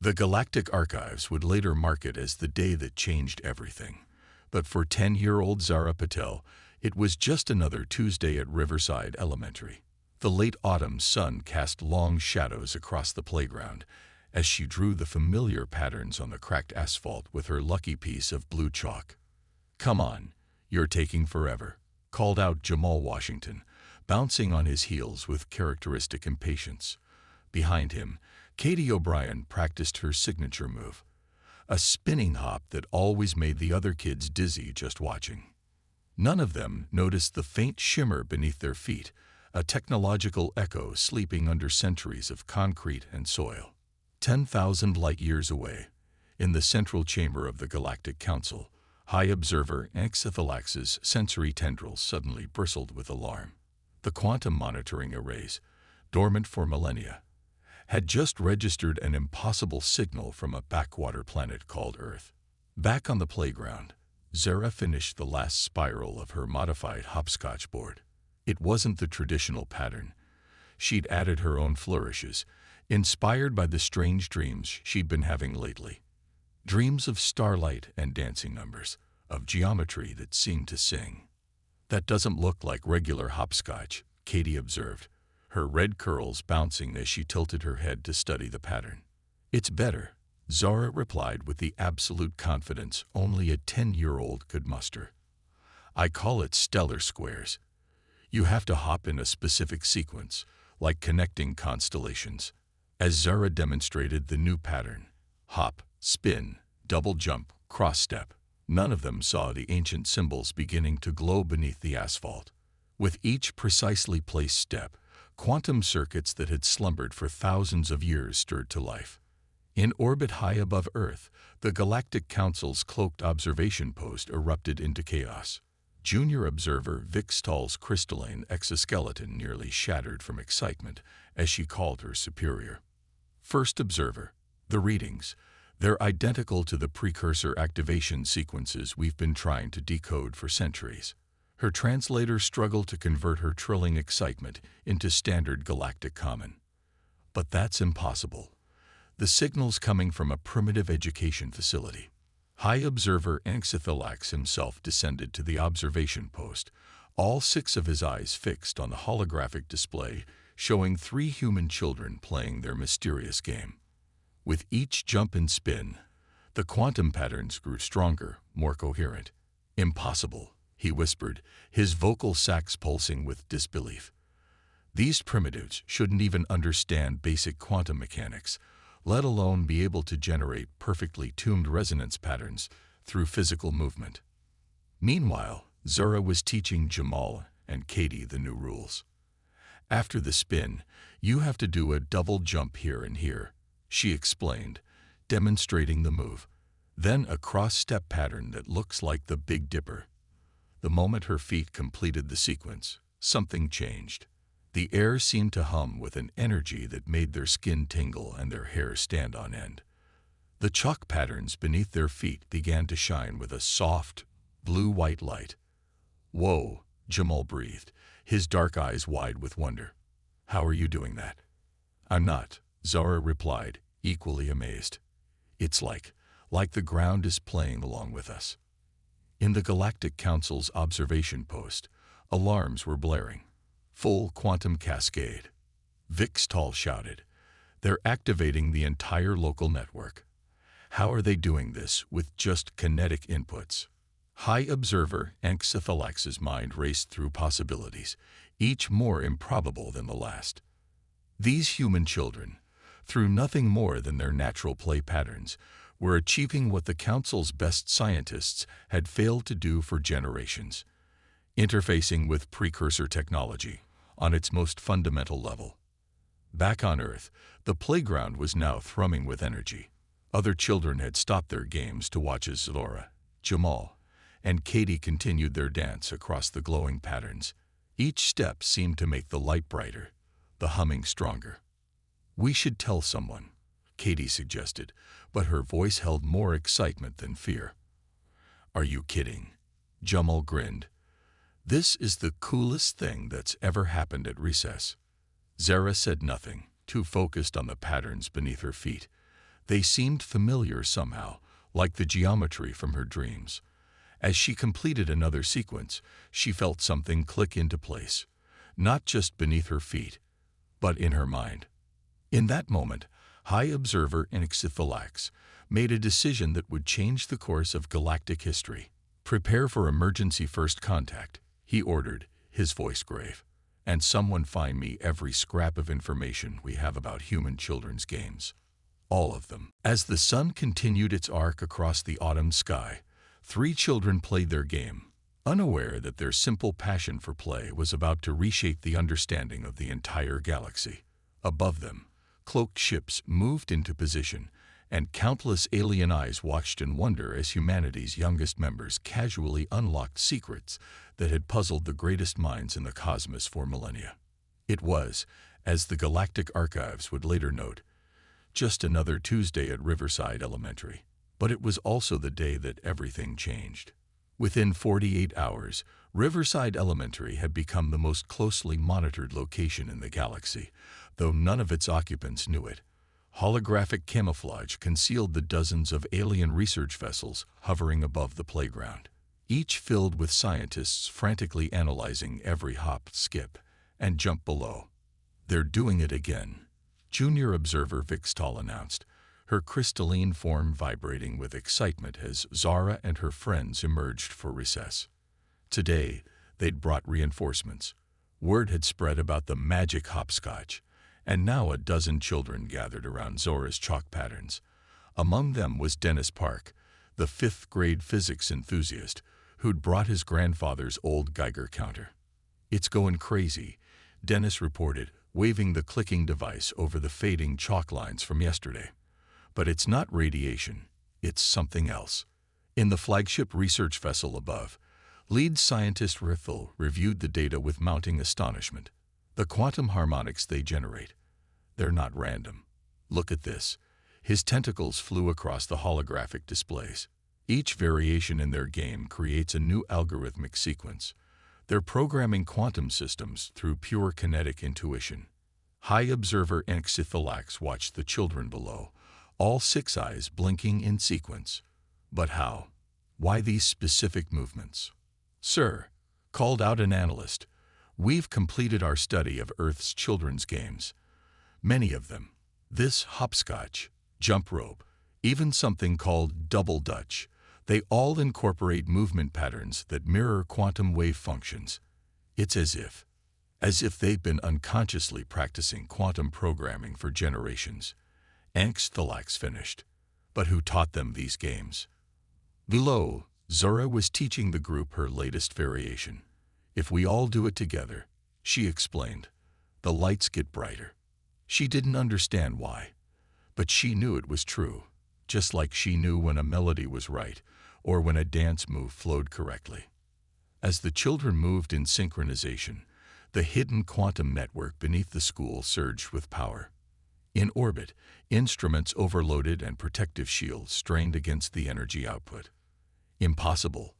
The Galactic Archives would later mark it as the day that changed everything. But for 10-year-old Zara Patel, it was just another Tuesday at Riverside Elementary. The late autumn sun cast long shadows across the playground as she drew the familiar patterns on the cracked asphalt with her lucky piece of blue chalk. "Come on, you're taking forever," called out Jamal Washington, bouncing on his heels with characteristic impatience. Behind him, Katie O'Brien practiced her signature move, a spinning hop that always made the other kids dizzy just watching. None of them noticed the faint shimmer beneath their feet, a technological echo sleeping under centuries of concrete and soil. 10,000 light-years away, in the central chamber of the Galactic Council, High Observer Anxiphylax's sensory tendrils suddenly bristled with alarm. The quantum monitoring arrays, dormant for millennia, had just registered an impossible signal from a backwater planet called Earth. Back on the playground, Zara finished the last spiral of her modified hopscotch board. It wasn't the traditional pattern. She'd added her own flourishes, inspired by the strange dreams she'd been having lately. Dreams of starlight and dancing numbers, of geometry that seemed to sing. "That doesn't look like regular hopscotch," Katie observed, her red curls bouncing as she tilted her head to study the pattern. "It's better," Zara replied with the absolute confidence only a 10-year-old could muster. "I call it stellar squares. You have to hop in a specific sequence, like connecting constellations." As Zara demonstrated the new pattern, hop, spin, double jump, cross step, none of them saw the ancient symbols beginning to glow beneath the asphalt. With each precisely placed step, quantum circuits that had slumbered for thousands of years stirred to life. In orbit high above Earth, the Galactic Council's cloaked observation post erupted into chaos. Junior observer Vic Stahl's crystalline exoskeleton nearly shattered from excitement as she called her superior. "First observer, the readings. They're identical to the precursor activation sequences we've been trying to decode for centuries." Her translator struggled to convert her trilling excitement into standard galactic common. "But that's impossible. The signal's coming from a primitive education facility." High Observer Anxiphylax himself descended to the observation post, all 6 of his eyes fixed on the holographic display showing 3 human children playing their mysterious game. With each jump and spin, the quantum patterns grew stronger, more coherent. "Impossible," he whispered, his vocal sacs pulsing with disbelief. "These primitives shouldn't even understand basic quantum mechanics, let alone be able to generate perfectly tuned resonance patterns through physical movement." Meanwhile, Zara was teaching Jamal and Katie the new rules. "After the spin, you have to do a double jump here and here," she explained, demonstrating the move. "Then a cross-step pattern that looks like the Big Dipper." The moment her feet completed the sequence, something changed. The air seemed to hum with an energy that made their skin tingle and their hair stand on end. The chalk patterns beneath their feet began to shine with a soft, blue-white light. "Whoa," Jamal breathed, his dark eyes wide with wonder. "How are you doing that?" "I'm not," Zara replied, equally amazed. "It's like the ground is playing along with us." In the Galactic Council's observation post, alarms were blaring. "Full quantum cascade," Vic Stahl shouted. "They're activating the entire local network." "How are they doing this with just kinetic inputs?" High Observer Anxiphylax's mind raced through possibilities, each more improbable than the last. These human children, through nothing more than their natural play patterns, were achieving what the Council's best scientists had failed to do for generations: interfacing with precursor technology on its most fundamental level. Back on Earth, the playground was now thrumming with energy. Other children had stopped their games to watch as Zora, Jamal, and Katie continued their dance across the glowing patterns. Each step seemed to make the light brighter, the humming stronger. "We should tell someone," Katie suggested, but her voice held more excitement than fear. "Are you kidding?" Jamal grinned. "This is the coolest thing that's ever happened at recess." Zara said nothing, too focused on the patterns beneath her feet. They seemed familiar somehow, like the geometry from her dreams. As she completed another sequence, she felt something click into place, not just beneath her feet, but in her mind. In that moment, High Observer Enxithalax made a decision that would change the course of galactic history. "Prepare for emergency first contact," he ordered, his voice grave. "And someone find me every scrap of information we have about human children's games. All of them." As the sun continued its arc across the autumn sky, 3 children played their game, unaware that their simple passion for play was about to reshape the understanding of the entire galaxy. Above them, cloaked ships moved into position, and countless alien eyes watched in wonder as humanity's youngest members casually unlocked secrets that had puzzled the greatest minds in the cosmos for millennia. It was, as the Galactic Archives would later note, just another Tuesday at Riverside Elementary. But it was also the day that everything changed. Within 48 hours, Riverside Elementary had become the most closely monitored location in the galaxy, though none of its occupants knew it. Holographic camouflage concealed the dozens of alien research vessels hovering above the playground, each filled with scientists frantically analyzing every hop, skip, and jump below. "They're doing it again," Junior Observer Vixtal announced, her crystalline form vibrating with excitement as Zara and her friends emerged for recess. Today, they'd brought reinforcements. Word had spread about the magic hopscotch, and now a dozen children gathered around Zora's chalk patterns. Among them was Dennis Park, the 5th-grade physics enthusiast who'd brought his grandfather's old Geiger counter. "It's going crazy," Dennis reported, waving the clicking device over the fading chalk lines from yesterday. "But it's not radiation, it's something else." In the flagship research vessel above, lead scientist Rithel reviewed the data with mounting astonishment. "The quantum harmonics they generate, they're not random. Look at this." His tentacles flew across the holographic displays. "Each variation in their game creates a new algorithmic sequence. They're programming quantum systems through pure kinetic intuition." High Observer Enxithalax watched the children below, all 6 eyes blinking in sequence. "But how? Why these specific movements?" "Sir," called out an analyst, "we've completed our study of Earth's children's games. Many of them. This hopscotch, jump rope, even something called double dutch, they all incorporate movement patterns that mirror quantum wave functions. It's as if they've been unconsciously practicing quantum programming for generations." Enxithalax finished. "But who taught them these games?" Below, Zora was teaching the group her latest variation. "If we all do it together," she explained, "the lights get brighter." She didn't understand why, but she knew it was true, just like she knew when a melody was right or when a dance move flowed correctly. As the children moved in synchronization, the hidden quantum network beneath the school surged with power. In orbit, instruments overloaded and protective shields strained against the energy output. "Impossible,"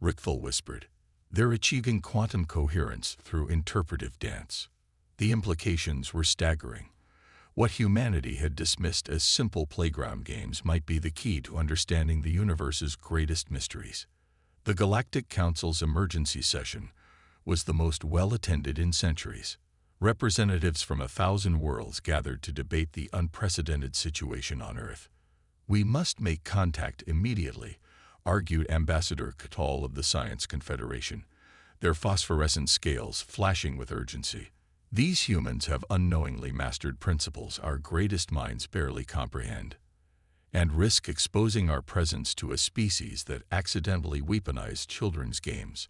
Rickthal whispered. "They're achieving quantum coherence through interpretive dance." The implications were staggering. What humanity had dismissed as simple playground games might be the key to understanding the universe's greatest mysteries. The Galactic Council's emergency session was the most well-attended in centuries. Representatives from 1,000 worlds gathered to debate the unprecedented situation on Earth. "We must make contact immediately," argued Ambassador Catal of the Science Confederation, their phosphorescent scales flashing with urgency. "These humans have unknowingly mastered principles our greatest minds barely comprehend, and risk exposing our presence to a species that accidentally weaponized children's games,"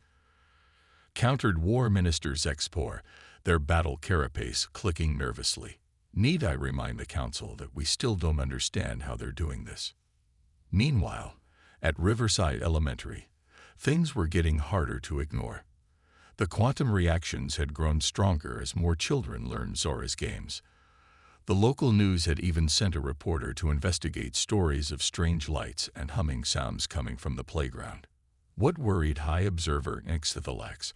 countered War Minister Zexpor, their battle carapace clicking nervously. "Need I remind the Council that we still don't understand how they're doing this?" Meanwhile, at Riverside Elementary, things were getting harder to ignore. The quantum reactions had grown stronger as more children learned Zora's games. The local news had even sent a reporter to investigate stories of strange lights and humming sounds coming from the playground. What worried High Observer Enxithalax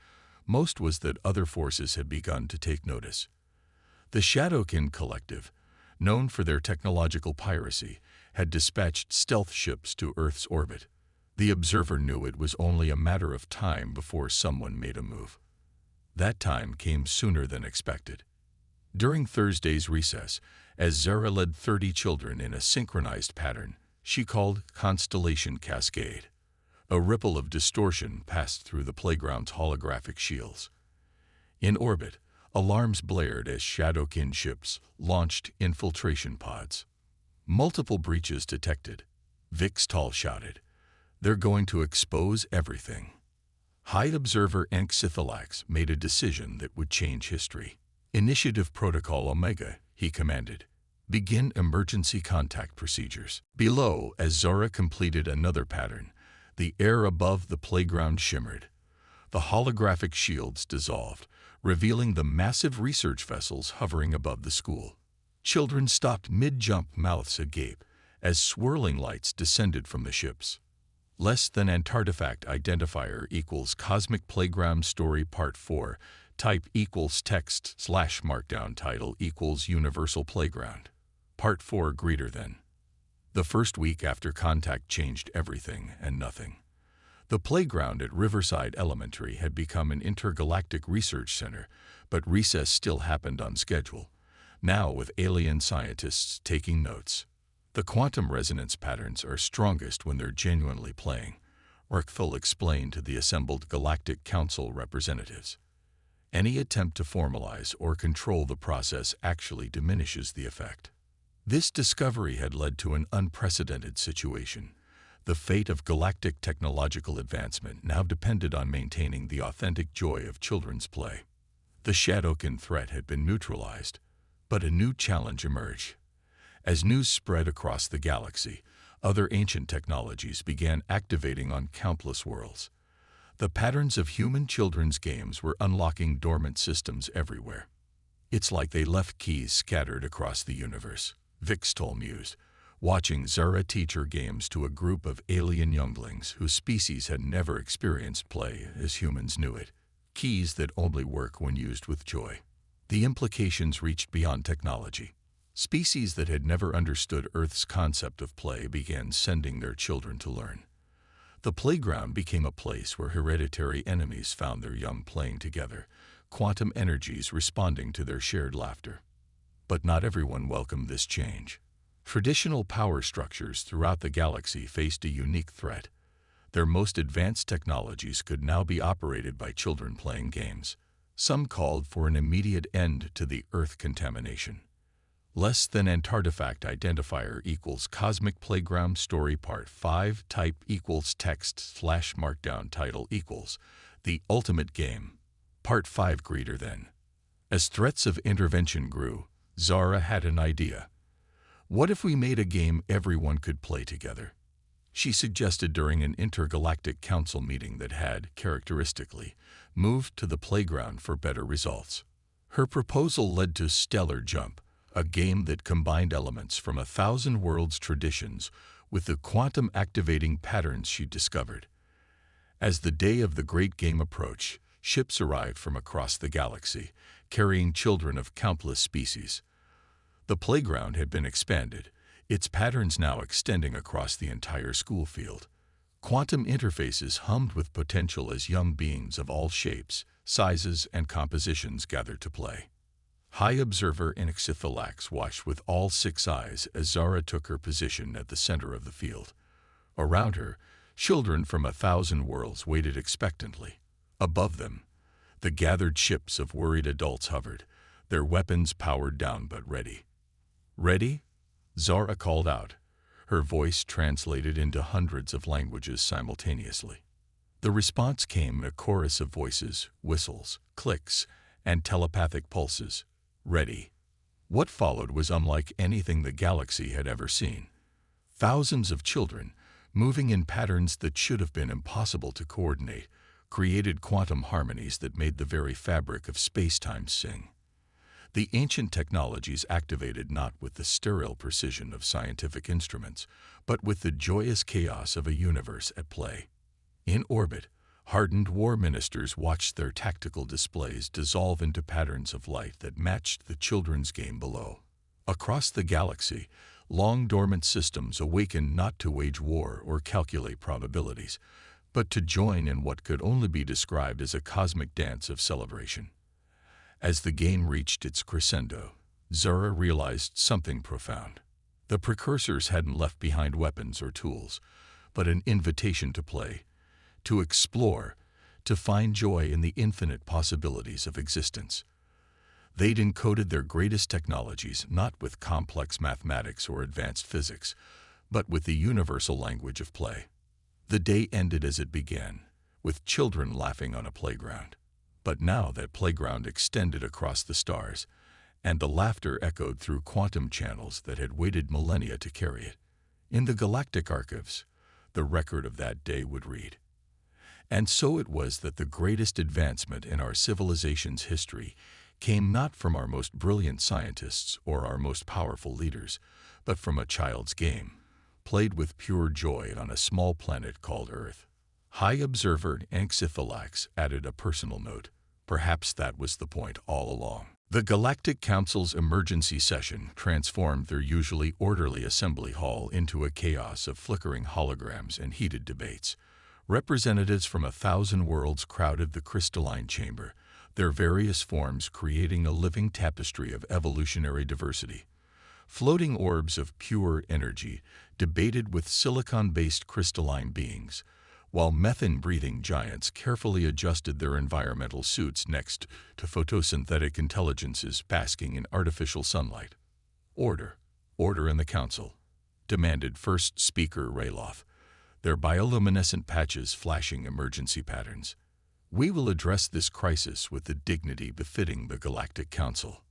most was that other forces had begun to take notice. The Shadowkin Collective, known for their technological piracy, had dispatched stealth ships to Earth's orbit. The observer knew it was only a matter of time before someone made a move. That time came sooner than expected. During Thursday's recess, as Zara led 30 children in a synchronized pattern she called Constellation Cascade, a ripple of distortion passed through the playground's holographic shields. In orbit, alarms blared as Shadowkin ships launched infiltration pods. Multiple breaches detected. Vixtal shouted, "They're going to expose everything." High Observer Enxithalax made a decision that would change history. "Initiative Protocol Omega," he commanded. "Begin emergency contact procedures." Below, as Zara completed another pattern, the air above the playground shimmered. The holographic shields dissolved, revealing the massive research vessels hovering above the school. Children stopped mid-jump, mouths agape, as swirling lights descended from the ships. Less than Antartifact identifier equals Cosmic Playground Story Part 4, type equals text / markdown title equals Universal Playground. Part 4 greater than. The first week after contact changed everything and nothing. The playground at Riverside Elementary had become an intergalactic research center, but recess still happened on schedule, now with alien scientists taking notes. "The quantum resonance patterns are strongest when they're genuinely playing," Orkthul explained to the assembled Galactic Council representatives. "Any attempt to formalize or control the process actually diminishes the effect." This discovery had led to an unprecedented situation. The fate of galactic technological advancement now depended on maintaining the authentic joy of children's play. The Shadowkin threat had been neutralized, but a new challenge emerged. As news spread across the galaxy, other ancient technologies began activating on countless worlds. The patterns of human children's games were unlocking dormant systems everywhere. "It's like they left keys scattered across the universe," Vixtal mused, watching Zara teach her games to a group of alien younglings whose species had never experienced play as humans knew it. Keys that only work when used with joy. The implications reached beyond technology. Species that had never understood Earth's concept of play began sending their children to learn. The playground became a place where hereditary enemies found their young playing together, quantum energies responding to their shared laughter. But not everyone welcomed this change. Traditional power structures throughout the galaxy faced a unique threat. Their most advanced technologies could now be operated by children playing games. Some called for an immediate end to the Earth contamination. Less than Antartifact identifier equals Cosmic Playground Story Part 5, type equals text / markdown title equals The Ultimate Game. Part 5 greater than. As threats of intervention grew, Zara had an idea. "What if we made a game everyone could play together?" she suggested during an intergalactic council meeting that had, characteristically, moved to the playground for better results. Her proposal led to Stellar Jump, a game that combined elements from 1,000 Worlds traditions with the quantum-activating patterns she discovered. As the day of the great game approached, ships arrived from across the galaxy, carrying children of countless species. The playground had been expanded, its patterns now extending across the entire school field. Quantum interfaces hummed with potential as young beings of all shapes, sizes, and compositions gathered to play. High Observer Enxithalax watched with all 6 eyes as Zara took her position at the center of the field. Around her, children from 1,000 worlds waited expectantly. Above them, the gathered ships of worried adults hovered, their weapons powered down but ready. "Ready?" Zara called out, her voice translated into hundreds of languages simultaneously. The response came a chorus of voices, whistles, clicks, and telepathic pulses. "Ready." What followed was unlike anything the galaxy had ever seen. Thousands of children, moving in patterns that should have been impossible to coordinate, created quantum harmonies that made the very fabric of space-time sing. The ancient technologies activated not with the sterile precision of scientific instruments, but with the joyous chaos of a universe at play. In orbit, hardened war ministers watched their tactical displays dissolve into patterns of light that matched the children's game below. Across the galaxy, long-dormant systems awakened not to wage war or calculate probabilities, but to join in what could only be described as a cosmic dance of celebration. As the game reached its crescendo, Zara realized something profound. The precursors hadn't left behind weapons or tools, but an invitation to play, to explore, to find joy in the infinite possibilities of existence. They'd encoded their greatest technologies not with complex mathematics or advanced physics, but with the universal language of play. The day ended as it began, with children laughing on a playground. But now that playground extended across the stars, and the laughter echoed through quantum channels that had waited millennia to carry it. In the Galactic archives, the record of that day would read. And so it was that the greatest advancement in our civilization's history came not from our most brilliant scientists or our most powerful leaders, but from a child's game, played with pure joy on a small planet called Earth. High Observer Anxithalax added a personal note. Perhaps that was the point all along. The Galactic Council's emergency session transformed their usually orderly assembly hall into a chaos of flickering holograms and heated debates. Representatives from 1,000 worlds crowded the crystalline chamber, their various forms creating a living tapestry of evolutionary diversity. Floating orbs of pure energy debated with silicon-based crystalline beings, while methane-breathing giants carefully adjusted their environmental suits next to photosynthetic intelligences basking in artificial sunlight. Order in the council, demanded First Speaker Rayloth, their bioluminescent patches flashing emergency patterns. We will address this crisis with the dignity befitting the Galactic Council.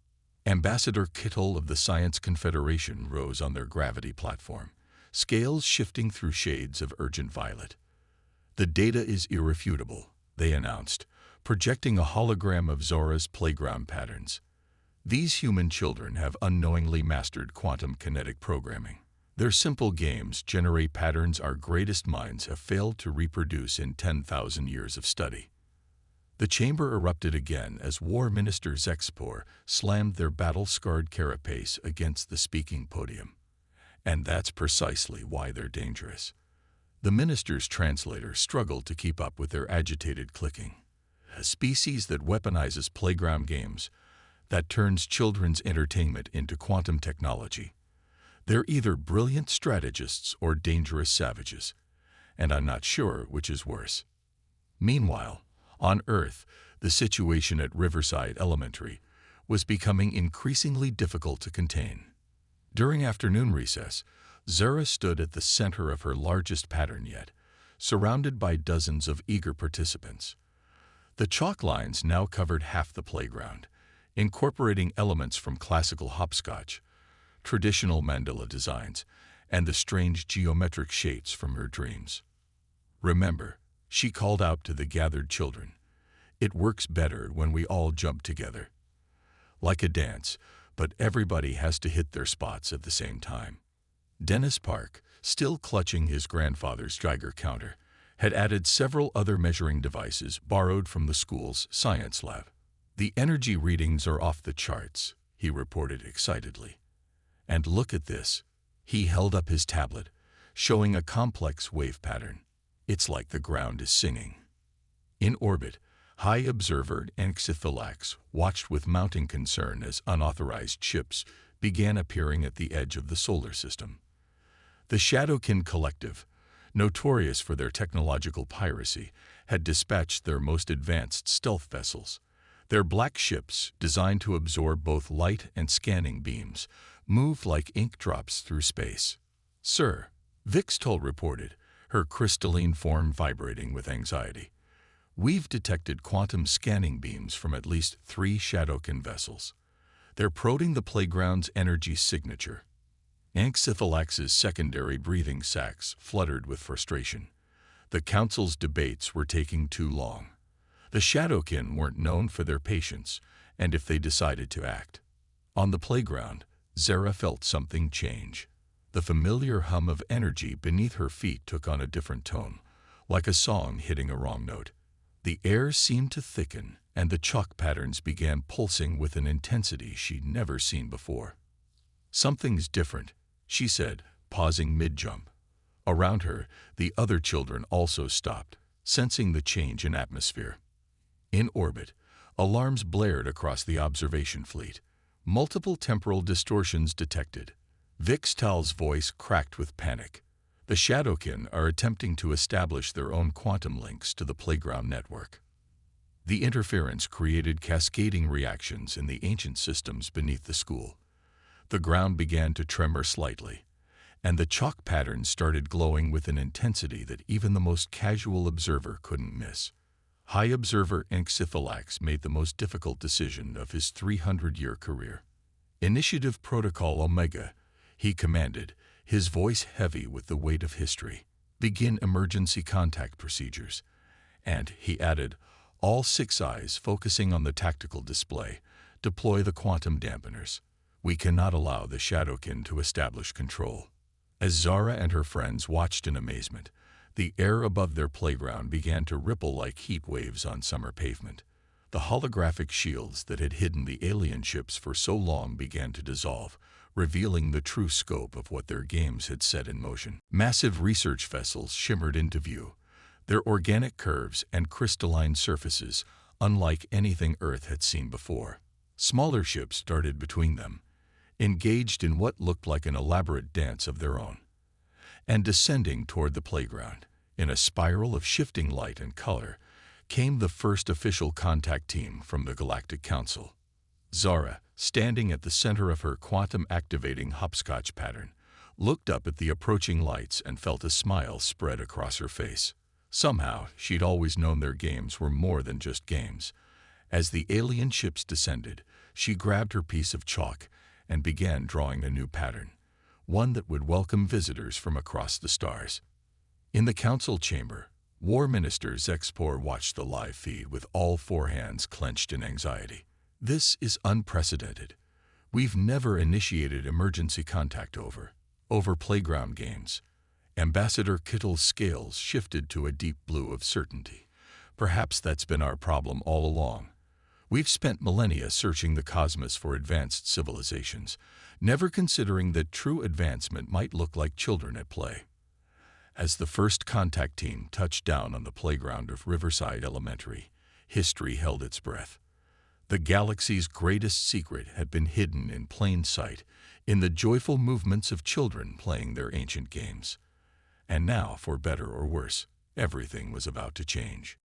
Ambassador Kittle of the Science Confederation rose on their gravity platform, scales shifting through shades of urgent violet. The data is irrefutable, they announced, projecting a hologram of Zora's playground patterns. These human children have unknowingly mastered quantum kinetic programming. Their simple games generate patterns our greatest minds have failed to reproduce in 10,000 years of study. The chamber erupted again as War Minister Zexpor slammed their battle-scarred carapace against the speaking podium. And that's precisely why they're dangerous. The minister's translator struggled to keep up with their agitated clicking. A species that weaponizes playground games, that turns children's entertainment into quantum technology. They're either brilliant strategists or dangerous savages, and I'm not sure which is worse. Meanwhile, on Earth, the situation at Riverside Elementary was becoming increasingly difficult to contain. During afternoon recess, Zara stood at the center of her largest pattern yet, surrounded by dozens of eager participants. The chalk lines now covered half the playground, incorporating elements from classical hopscotch, traditional mandala designs, and the strange geometric shapes from her dreams. Remember, she called out to the gathered children, it works better when we all jump together. Like a dance, but everybody has to hit their spots at the same time. Dennis Park, still clutching his grandfather's Geiger counter, had added several other measuring devices borrowed from the school's science lab. The energy readings are off the charts, he reported excitedly. And look at this. He held up his tablet, showing a complex wave pattern. It's like the ground is singing. In orbit, High Observer Anxithalax watched with mounting concern as unauthorized ships began appearing at the edge of the solar system. The Shadowkin Collective, notorious for their technological piracy, had dispatched their most advanced stealth vessels. Their black ships, designed to absorb both light and scanning beams, moved like ink drops through space. Sir, Vixtol reported, her crystalline form vibrating with anxiety. We've detected quantum scanning beams from at least 3 Shadowkin vessels. They're probing the playground's energy signature. Anxithalax's secondary breathing sacs fluttered with frustration. The council's debates were taking too long. The Shadowkin weren't known for their patience, and if they decided to act. On the playground, Zara felt something change. The familiar hum of energy beneath her feet took on a different tone, like a song hitting a wrong note. The air seemed to thicken, and the chalk patterns began pulsing with an intensity she'd never seen before. Something's different, she said, pausing mid-jump. Around her, the other children also stopped, sensing the change in atmosphere. In orbit, alarms blared across the observation fleet. Multiple temporal distortions detected. Vixtal's voice cracked with panic. The Shadowkin are attempting to establish their own quantum links to the playground network. The interference created cascading reactions in the ancient systems beneath the school. The ground began to tremor slightly, and the chalk patterns started glowing with an intensity that even the most casual observer couldn't miss. High Observer Enxiphilax made the most difficult decision of his 300-year career. Initiative Protocol Omega, he commanded, his voice heavy with the weight of history. Begin emergency contact procedures. And, he added, all 6 eyes focusing on the tactical display, deploy the quantum dampeners. We cannot allow the Shadowkin to establish control. As Zara and her friends watched in amazement, the air above their playground began to ripple like heat waves on summer pavement. The holographic shields that had hidden the alien ships for so long began to dissolve, revealing the true scope of what their games had set in motion. Massive research vessels shimmered into view, their organic curves and crystalline surfaces unlike anything Earth had seen before. Smaller ships darted between them, engaged in what looked like an elaborate dance of their own. And descending toward the playground, in a spiral of shifting light and color, came the first official contact team from the Galactic Council. Zara, standing at the center of her quantum-activating hopscotch pattern, looked up at the approaching lights and felt a smile spread across her face. Somehow, she'd always known their games were more than just games. As the alien ships descended, she grabbed her piece of chalk and began drawing a new pattern, one that would welcome visitors from across the stars. In the council chamber, War Minister Zexpor watched the live feed with all 4 hands clenched in anxiety. This is unprecedented. We've never initiated emergency contact over playground games. Ambassador Kittle's scales shifted to a deep blue of certainty. Perhaps that's been our problem all along. We've spent millennia searching the cosmos for advanced civilizations, never considering that true advancement might look like children at play. As the first contact team touched down on the playground of Riverside Elementary, history held its breath. The galaxy's greatest secret had been hidden in plain sight, in the joyful movements of children playing their ancient games. And now, for better or worse, everything was about to change.